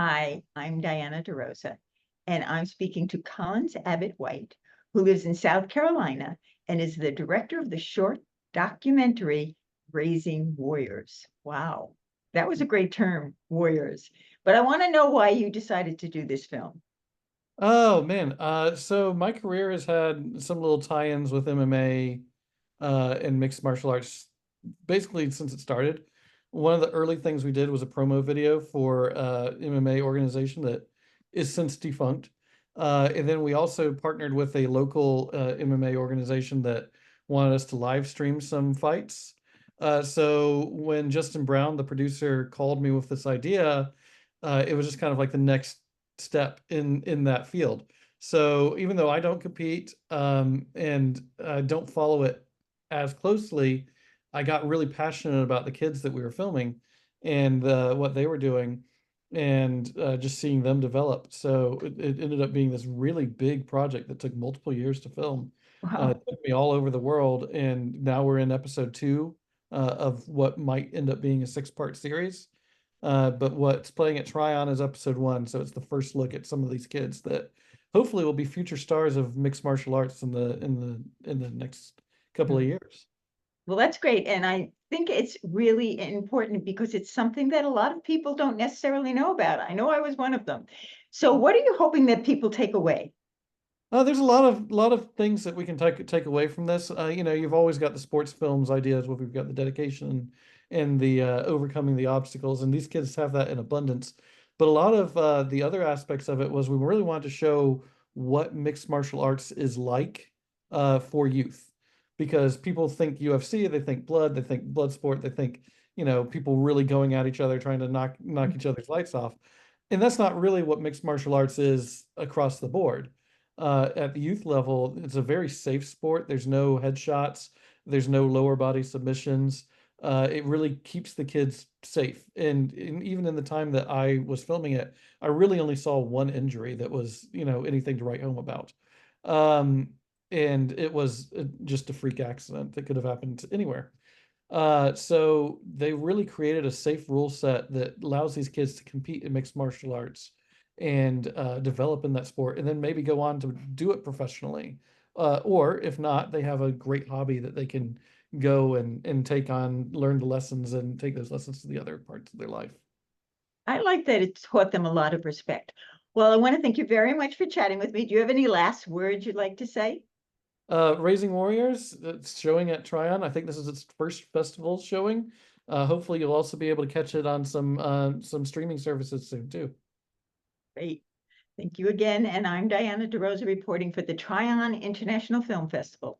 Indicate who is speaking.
Speaker 1: Hi, I'm Diana DeRosa, and I'm speaking to Collins Abbott White, who lives in South Carolina and is the director of the short documentary Raising Warriors. Wow, that was a great term, warriors. But I want to know why you decided to do this film.
Speaker 2: Oh man, so my career has had some little tie-ins with MMA and mixed martial arts basically since it started. One of the early things we did was a promo video for MMA organization that is since defunct. And then we also partnered with a local MMA organization that wanted us to live stream some fights. So when Justin Brown, the producer, called me with this idea, it was just kind of like the next step in that field. So even though I don't compete and don't follow it as closely, I got really passionate about the kids that we were filming and what they were doing and just seeing them develop. So it ended up being this really big project that took multiple years to film.
Speaker 1: Wow.
Speaker 2: It took me all over the world, and now we're in episode two of what might end up being a six-part series. But what's playing at Tryon is episode one, so it's the first look at some of these kids that hopefully will be future stars of mixed martial arts in the next couple of years.
Speaker 1: Well, that's great. And I think it's really important because it's something that a lot of people don't necessarily know about. I know I was one of them. So what are you hoping that people take away?
Speaker 2: There's a lot of things that we can take away from this. You've always got the sports films ideas where we've got the dedication and the overcoming the obstacles, and these kids have that in abundance. But a lot of the other aspects of it was we really wanted to show what mixed martial arts is like for youth, because people think UFC, they think blood, they think blood sport, they think people really going at each other trying to knock each other's lights off, and that's not really what mixed martial arts is across the board. At the youth level, it's a very safe sport. There's no headshots, there's no lower body submissions. It really keeps the kids safe. And even in the time that I was filming it, I really only saw one injury that was, anything to write home about. Um, and it was just a freak accident that could have happened anywhere. So they really created a safe rule set that allows these kids to compete in mixed martial arts and develop in that sport, and then maybe go on to do it professionally. Or if not, they have a great hobby that they can go and take on, learn the lessons, and take those lessons to the other parts of their life.
Speaker 1: I like that it taught them a lot of respect. Well, I want to thank you very much for chatting with me. Do you have any last words you'd like to say?
Speaker 2: Raising Warriors, it's showing at Tryon. I think this is its first festival showing. Hopefully, you'll also be able to catch it on some streaming services soon too.
Speaker 1: Great. Thank you again. And I'm Diana DeRosa reporting for the Tryon International Film Festival.